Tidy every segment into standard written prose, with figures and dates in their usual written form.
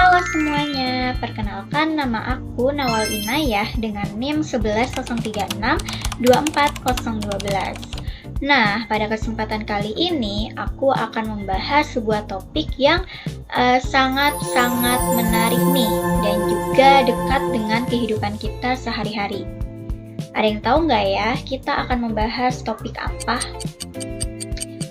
Halo semuanya, perkenalkan nama aku Nawal Inayah dengan NIM 11036240012. Nah, pada kesempatan kali ini aku akan membahas sebuah topik yang sangat-sangat menarik nih dan juga dekat dengan kehidupan kita sehari-hari. Ada yang tahu nggak ya, kita akan membahas topik apa?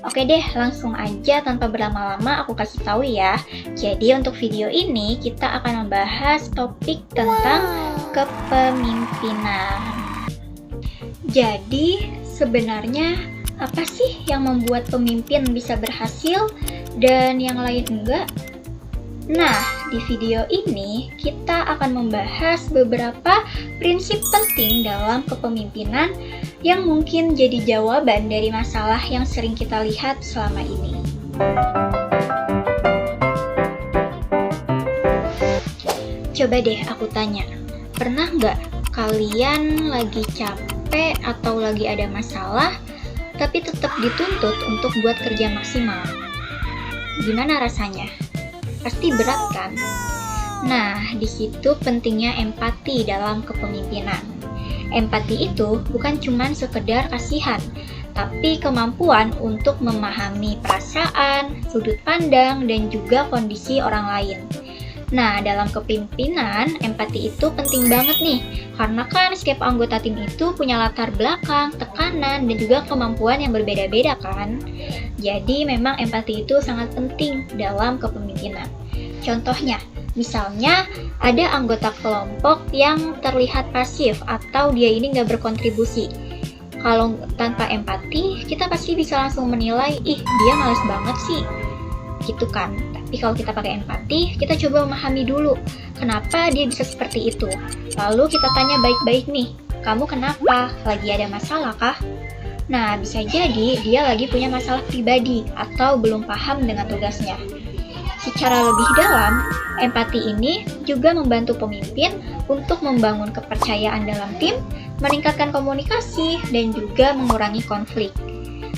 Oke deh, langsung aja tanpa berlama-lama aku kasih tahu ya. Jadi untuk video ini kita akan membahas topik tentang kepemimpinan. Jadi sebenarnya apa sih yang membuat pemimpin bisa berhasil dan yang lain enggak? Nah, di video ini kita akan membahas beberapa prinsip penting dalam kepemimpinan yang mungkin jadi jawaban dari masalah yang sering kita lihat selama ini. Coba deh aku tanya, pernah nggak kalian lagi capek atau lagi ada masalah, tapi tetap dituntut untuk buat kerja maksimal? Gimana rasanya? Pasti berat kan? Nah, di situ pentingnya empati dalam kepemimpinan. Empati itu bukan cuma sekedar kasihan, tapi kemampuan untuk memahami perasaan, sudut pandang, dan juga kondisi orang lain. Nah, dalam kepemimpinan, empati itu penting banget nih, karena kan setiap anggota tim itu punya latar belakang, tekanan, dan juga kemampuan yang berbeda-beda kan. Jadi memang empati itu sangat penting dalam kepemimpinan. Contohnya, misalnya ada anggota kelompok yang terlihat pasif atau dia ini nggak berkontribusi. Kalau tanpa empati, kita pasti bisa langsung menilai, ih dia males banget sih, gitu kan. Tapi kalau kita pakai empati, kita coba memahami dulu, kenapa dia bisa seperti itu. Lalu kita tanya baik-baik nih, kamu kenapa? Lagi ada masalah kah? Nah, bisa jadi dia lagi punya masalah pribadi atau belum paham dengan tugasnya. Secara lebih dalam, empati ini juga membantu pemimpin untuk membangun kepercayaan dalam tim, meningkatkan komunikasi, dan juga mengurangi konflik.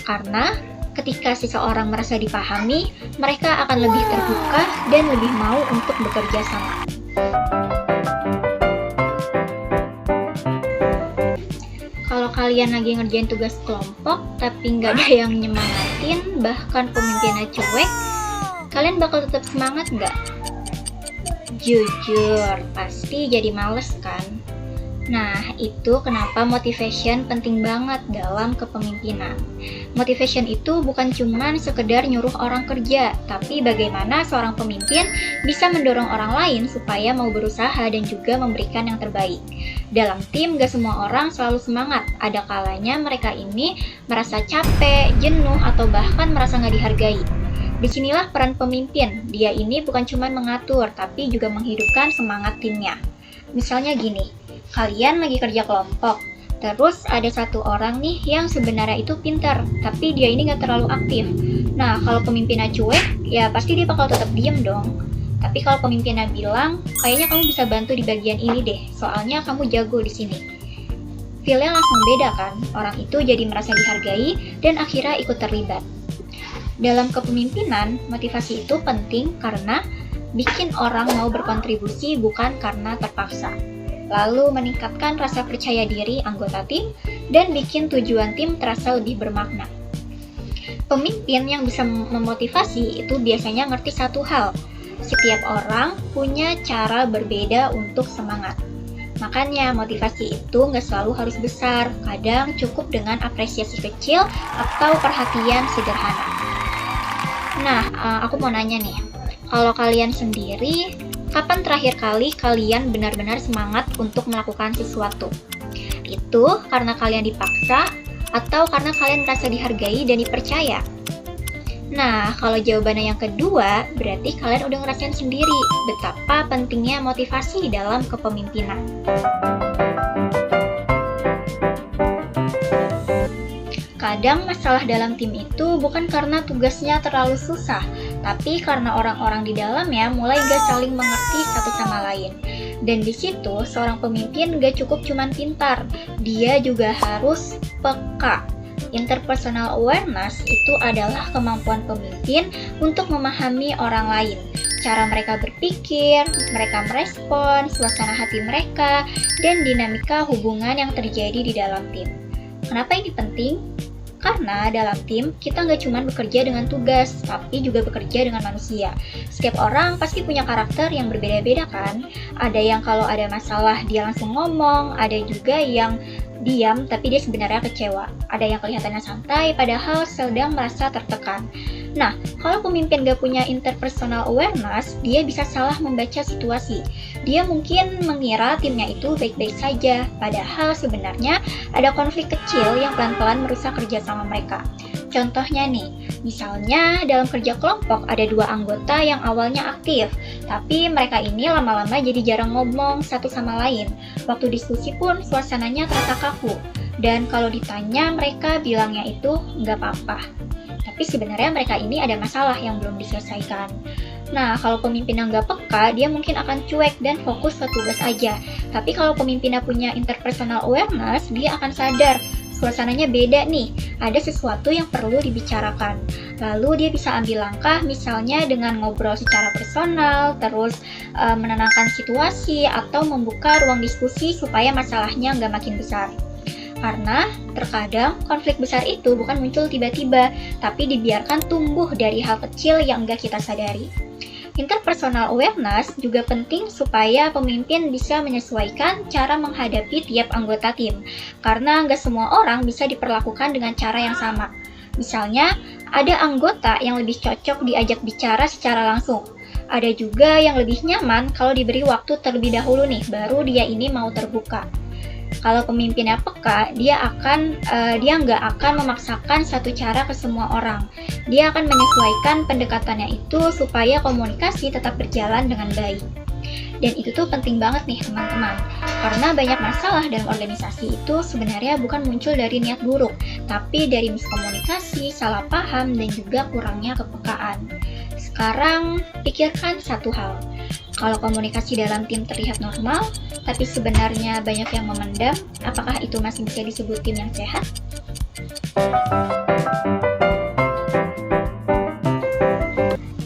Karena ketika seseorang merasa dipahami, mereka akan lebih terbuka dan lebih mau untuk bekerja sama. Kalau kalian lagi ngerjain tugas kelompok, tapi nggak ada yang nyemangatin, bahkan pemimpinnya cuek, kalian bakal tetap semangat nggak? Jujur, pasti jadi males kan? Nah, itu kenapa motivation penting banget dalam kepemimpinan. Motivation itu bukan cuma sekedar nyuruh orang kerja, tapi bagaimana seorang pemimpin bisa mendorong orang lain supaya mau berusaha dan juga memberikan yang terbaik. Dalam tim, gak semua orang selalu semangat. Ada kalanya mereka ini merasa capek, jenuh, atau bahkan merasa gak dihargai. Disinilah peran pemimpin. Dia ini bukan cuma mengatur, tapi juga menghidupkan semangat timnya. Misalnya gini, kalian lagi kerja kelompok, terus ada satu orang nih yang sebenarnya itu pintar, tapi dia ini gak terlalu aktif. Nah, kalau pemimpinnya cuek, ya pasti dia bakal tetap diem dong. Tapi kalau pemimpinnya bilang, kayaknya kamu bisa bantu di bagian ini deh, soalnya kamu jago di sini. Feel-nya langsung beda kan? Orang itu jadi merasa dihargai dan akhirnya ikut terlibat. Dalam kepemimpinan, motivasi itu penting karena bikin orang mau berkontribusi bukan karena terpaksa. Lalu meningkatkan rasa percaya diri anggota tim dan bikin tujuan tim terasa lebih bermakna. Pemimpin yang bisa memotivasi itu biasanya ngerti satu hal, setiap orang punya cara berbeda untuk semangat. Makanya motivasi itu nggak selalu harus besar, kadang cukup dengan apresiasi kecil atau perhatian sederhana. Nah, aku mau nanya nih, kalau kalian sendiri, kapan terakhir kali kalian benar-benar semangat untuk melakukan sesuatu? Itu karena kalian dipaksa atau karena kalian merasa dihargai dan dipercaya? Nah, kalau jawabannya yang kedua, berarti kalian udah ngerasain sendiri betapa pentingnya motivasi dalam kepemimpinan. Kadang masalah dalam tim itu bukan karena tugasnya terlalu susah, tapi karena orang-orang di dalamnya mulai gak saling mengerti satu sama lain. Dan di situ seorang pemimpin gak cukup cuman pintar, dia juga harus peka. Interpersonal awareness itu adalah kemampuan pemimpin untuk memahami orang lain, cara mereka berpikir, mereka merespon, suasana hati mereka, dan dinamika hubungan yang terjadi di dalam tim. Kenapa ini penting? Karena dalam tim, kita nggak cuma bekerja dengan tugas, tapi juga bekerja dengan manusia. Setiap orang pasti punya karakter yang berbeda-beda kan? Ada yang kalau ada masalah dia langsung ngomong, ada juga yang diam tapi dia sebenarnya kecewa. Ada yang kelihatannya santai padahal sedang merasa tertekan. Nah, kalau pemimpin gak punya interpersonal awareness, dia bisa salah membaca situasi. Dia mungkin mengira timnya itu baik-baik saja, padahal sebenarnya ada konflik kecil yang pelan-pelan merusak kerjasama mereka. Contohnya nih, misalnya dalam kerja kelompok ada 2 anggota yang awalnya aktif, tapi mereka ini lama-lama jadi jarang ngomong satu sama lain. Waktu diskusi pun suasananya terasa kaku, dan kalau ditanya mereka bilangnya itu nggak apa-apa. Tapi sebenarnya mereka ini ada masalah yang belum diselesaikan. Nah, kalau pemimpinnya nggak peka, dia mungkin akan cuek dan fokus ke tugas aja. Tapi kalau pemimpinnya punya interpersonal awareness, dia akan sadar suasananya beda nih, ada sesuatu yang perlu dibicarakan. Lalu dia bisa ambil langkah misalnya dengan ngobrol secara personal, terus menenangkan situasi, atau membuka ruang diskusi supaya masalahnya nggak makin besar. Karena terkadang konflik besar itu bukan muncul tiba-tiba, tapi dibiarkan tumbuh dari hal kecil yang nggak kita sadari. Interpersonal awareness juga penting supaya pemimpin bisa menyesuaikan cara menghadapi tiap anggota tim, karena nggak semua orang bisa diperlakukan dengan cara yang sama. Misalnya, ada anggota yang lebih cocok diajak bicara secara langsung. Ada juga yang lebih nyaman kalau diberi waktu terlebih dahulu nih, baru dia ini mau terbuka. Kalau pemimpinnya peka, dia nggak akan memaksakan satu cara ke semua orang. Dia akan menyesuaikan pendekatannya itu supaya komunikasi tetap berjalan dengan baik. Dan itu tuh penting banget nih teman-teman, karena banyak masalah dalam organisasi itu sebenarnya bukan muncul dari niat buruk, tapi dari miskomunikasi, salah paham, dan juga kurangnya kepekaan. Sekarang, pikirkan satu hal. Kalau komunikasi dalam tim terlihat normal, tapi sebenarnya banyak yang memendam, apakah itu masih bisa disebut tim yang sehat?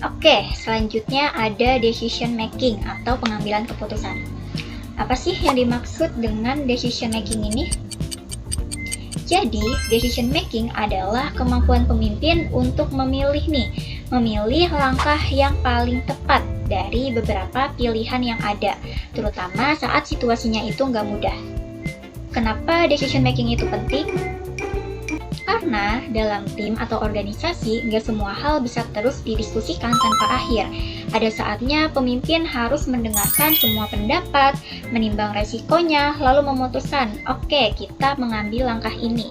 Oke, selanjutnya ada decision making atau pengambilan keputusan. Apa sih yang dimaksud dengan decision making ini? Jadi, decision making adalah kemampuan pemimpin untuk memilih langkah yang paling tepat dari beberapa pilihan yang ada, terutama saat situasinya itu nggak mudah. Kenapa decision making itu penting? Karena dalam tim atau organisasi, nggak semua hal bisa terus didiskusikan tanpa akhir. Ada saatnya pemimpin harus mendengarkan semua pendapat, menimbang resikonya, lalu memutuskan, oke, kita mengambil langkah ini.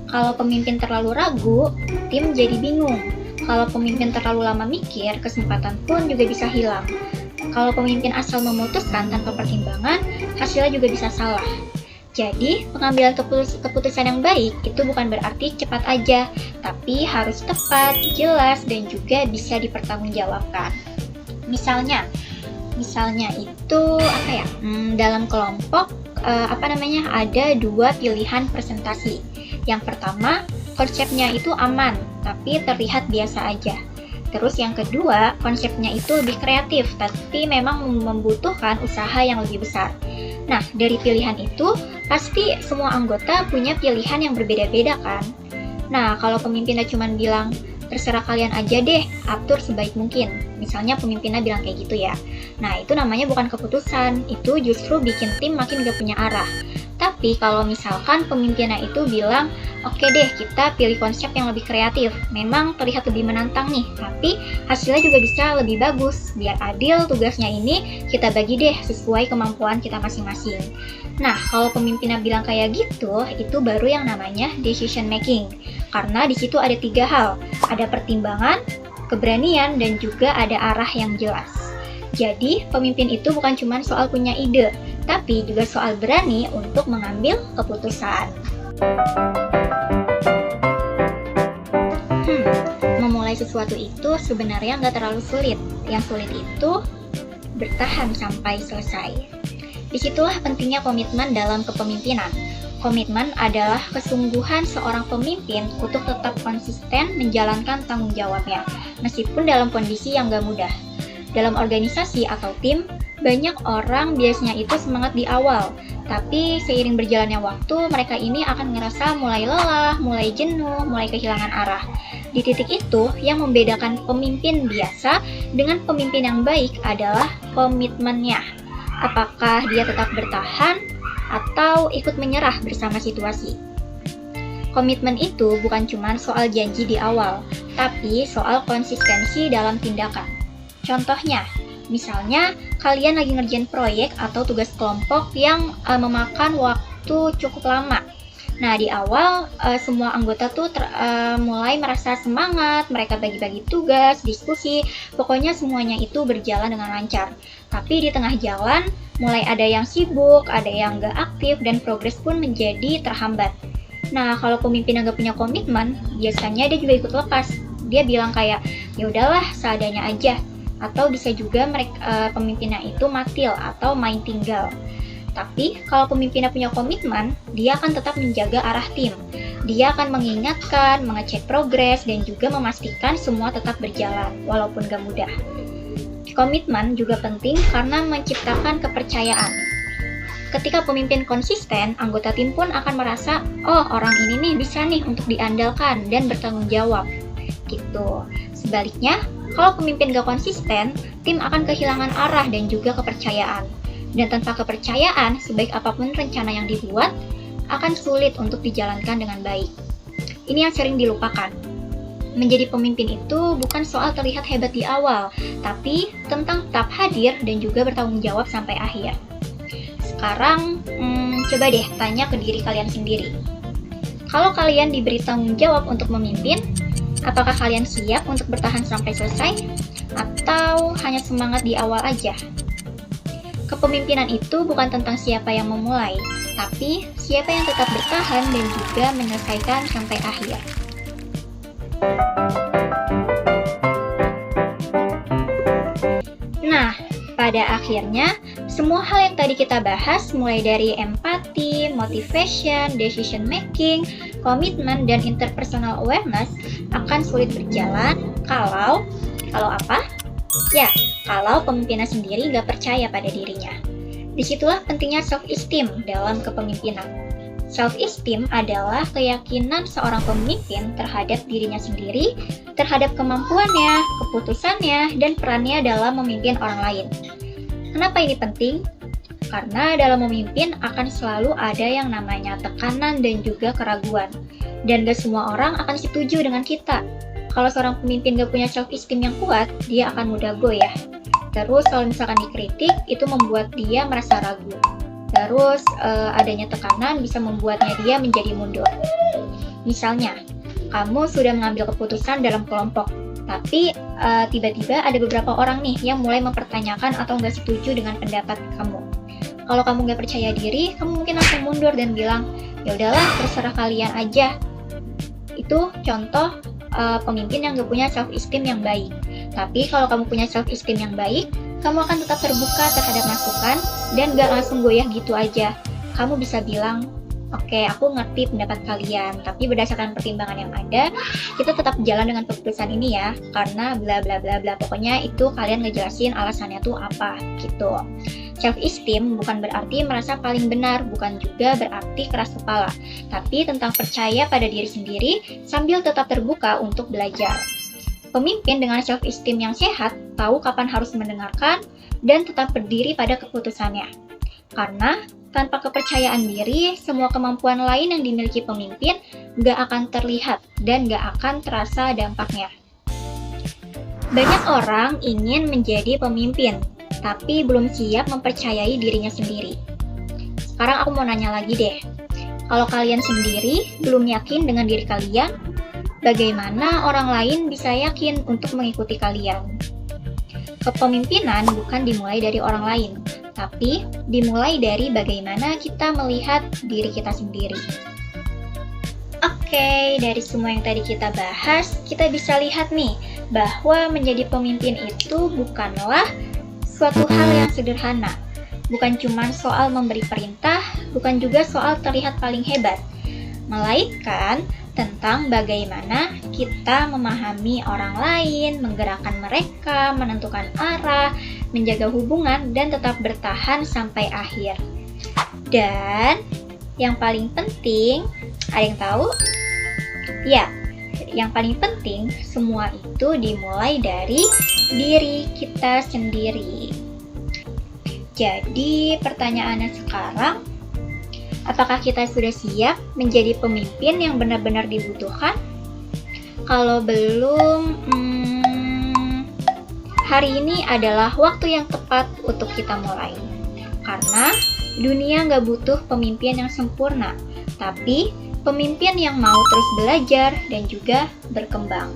Kalau pemimpin terlalu ragu, tim jadi bingung. Kalau pemimpin terlalu lama mikir, kesempatan pun juga bisa hilang. Kalau pemimpin asal memutuskan tanpa pertimbangan, hasilnya juga bisa salah. Jadi, pengambilan keputusan yang baik itu bukan berarti cepat aja, tapi harus tepat, jelas, dan juga bisa dipertanggungjawabkan. Misalnya itu dalam kelompok ada 2 pilihan presentasi. Yang pertama, konsepnya itu aman, tapi terlihat biasa aja. Terus yang kedua, konsepnya itu lebih kreatif, tapi memang membutuhkan usaha yang lebih besar. Nah, dari pilihan itu, pasti semua anggota punya pilihan yang berbeda-beda kan? Nah, kalau pemimpinnya cuma bilang, terserah kalian aja deh, atur sebaik mungkin. Misalnya pemimpinnya bilang kayak gitu ya. Nah, itu namanya bukan keputusan, itu justru bikin tim makin gak punya arah. Tapi kalau misalkan pemimpinnya itu bilang, oke deh, kita pilih konsep yang lebih kreatif. Memang terlihat lebih menantang nih, tapi hasilnya juga bisa lebih bagus. Biar adil tugasnya ini, kita bagi deh sesuai kemampuan kita masing-masing. Nah, kalau pemimpinnya bilang kayak gitu, itu baru yang namanya decision making. Karena di situ ada 3 hal. Ada pertimbangan, keberanian, dan juga ada arah yang jelas. Jadi, pemimpin itu bukan cuma soal punya ide, tapi juga soal berani untuk mengambil keputusan. Memulai sesuatu itu sebenarnya nggak terlalu sulit. Yang sulit itu bertahan sampai selesai. Disitulah pentingnya komitmen dalam kepemimpinan. Komitmen adalah kesungguhan seorang pemimpin untuk tetap konsisten menjalankan tanggung jawabnya, meskipun dalam kondisi yang nggak mudah. Dalam organisasi atau tim, banyak orang biasanya itu semangat di awal, tapi seiring berjalannya waktu, mereka ini akan ngerasa mulai lelah, mulai jenuh, mulai kehilangan arah. Di titik itu, yang membedakan pemimpin biasa dengan pemimpin yang baik adalah komitmennya. Apakah dia tetap bertahan atau ikut menyerah bersama situasi? Komitmen itu bukan cuma soal janji di awal, tapi soal konsistensi dalam tindakan. Contohnya, misalnya kalian lagi ngerjain proyek atau tugas kelompok yang memakan waktu cukup lama. Nah, di awal semua anggota tuh mulai merasa semangat, mereka bagi-bagi tugas, diskusi, pokoknya semuanya itu berjalan dengan lancar. Tapi di tengah jalan, mulai ada yang sibuk, ada yang nggak aktif, dan progres pun menjadi terhambat. Nah, kalau pemimpin yang nggak punya komitmen, biasanya dia juga ikut lepas. Dia bilang kayak, ya udahlah, seadanya aja. Atau bisa juga pemimpinnya itu matil atau main tinggal. Tapi kalau pemimpinnya punya komitmen, dia akan tetap menjaga arah tim. Dia akan mengingatkan, mengecek progres, dan juga memastikan semua tetap berjalan, walaupun gak mudah. Komitmen juga penting karena menciptakan kepercayaan. Ketika pemimpin konsisten, anggota tim pun akan merasa, oh orang ini nih bisa nih untuk diandalkan dan bertanggung jawab. Gitu. Sebaliknya, kalau pemimpin gak konsisten, tim akan kehilangan arah dan juga kepercayaan. Dan tanpa kepercayaan, sebaik apapun rencana yang dibuat, akan sulit untuk dijalankan dengan baik. Ini yang sering dilupakan. Menjadi pemimpin itu bukan soal terlihat hebat di awal, tapi tentang tetap hadir dan juga bertanggung jawab sampai akhir. Sekarang, coba deh tanya ke diri kalian sendiri. Kalau kalian diberi tanggung jawab untuk memimpin, apakah kalian siap untuk bertahan sampai selesai? Atau hanya semangat di awal aja? Kepemimpinan itu bukan tentang siapa yang memulai, tapi siapa yang tetap bertahan dan juga menyelesaikan sampai akhir. Nah, pada akhirnya, semua hal yang tadi kita bahas, mulai dari empati, motivation, decision making, komitmen, dan interpersonal awareness, akan sulit berjalan kalau apa? Ya, kalau pemimpinnya sendiri nggak percaya pada dirinya. Disitulah pentingnya self-esteem dalam kepemimpinan. Self-esteem adalah keyakinan seorang pemimpin terhadap dirinya sendiri, terhadap kemampuannya, keputusannya, dan perannya dalam memimpin orang lain. Kenapa ini penting? Karena dalam memimpin akan selalu ada yang namanya tekanan dan juga keraguan. Dan gak semua orang akan setuju dengan kita. Kalau seorang pemimpin gak punya self-esteem yang kuat, dia akan mudah goyah. Terus kalau misalkan dikritik, itu membuat dia merasa ragu. Terus adanya tekanan bisa membuatnya dia menjadi mundur. Misalnya, kamu sudah mengambil keputusan dalam kelompok, tapi tiba-tiba ada beberapa orang nih yang mulai mempertanyakan atau nggak setuju dengan pendapat kamu. Kalau kamu nggak percaya diri, kamu mungkin langsung mundur dan bilang, ya udahlah, terserah kalian aja. Itu contoh pemimpin yang nggak punya self-esteem yang baik. Tapi kalau kamu punya self-esteem yang baik, kamu akan tetap terbuka terhadap masukan dan nggak langsung goyah gitu aja. Kamu bisa bilang, oke, aku ngerti pendapat kalian, tapi berdasarkan pertimbangan yang ada, kita tetap jalan dengan keputusan ini ya, karena bla bla bla bla. Pokoknya itu kalian ngejelasin alasannya tuh apa, gitu. Self-esteem bukan berarti merasa paling benar, bukan juga berarti keras kepala, tapi tentang percaya pada diri sendiri sambil tetap terbuka untuk belajar. Pemimpin dengan self-esteem yang sehat tahu kapan harus mendengarkan dan tetap berdiri pada keputusannya. Karena tanpa kepercayaan diri, semua kemampuan lain yang dimiliki pemimpin gak akan terlihat dan gak akan terasa dampaknya. Banyak orang ingin menjadi pemimpin, tapi belum siap mempercayai dirinya sendiri. Sekarang aku mau nanya lagi deh, kalau kalian sendiri belum yakin dengan diri kalian, bagaimana orang lain bisa yakin untuk mengikuti kalian? Kepemimpinan bukan dimulai dari orang lain, tapi dimulai dari bagaimana kita melihat diri kita sendiri. Oke, dari semua yang tadi kita bahas, kita bisa lihat nih, bahwa menjadi pemimpin itu bukanlah suatu hal yang sederhana. Bukan cuma soal memberi perintah, bukan juga soal terlihat paling hebat. Melainkan, tentang bagaimana kita memahami orang lain, menggerakkan mereka, menentukan arah, menjaga hubungan, dan tetap bertahan sampai akhir. Dan yang paling penting, ada yang tahu? Ya, yang paling penting, semua itu dimulai dari diri kita sendiri. Jadi, pertanyaannya sekarang, apakah kita sudah siap menjadi pemimpin yang benar-benar dibutuhkan? Kalau belum, hari ini adalah waktu yang tepat untuk kita mulai. Karena dunia nggak butuh pemimpin yang sempurna, tapi pemimpin yang mau terus belajar dan juga berkembang.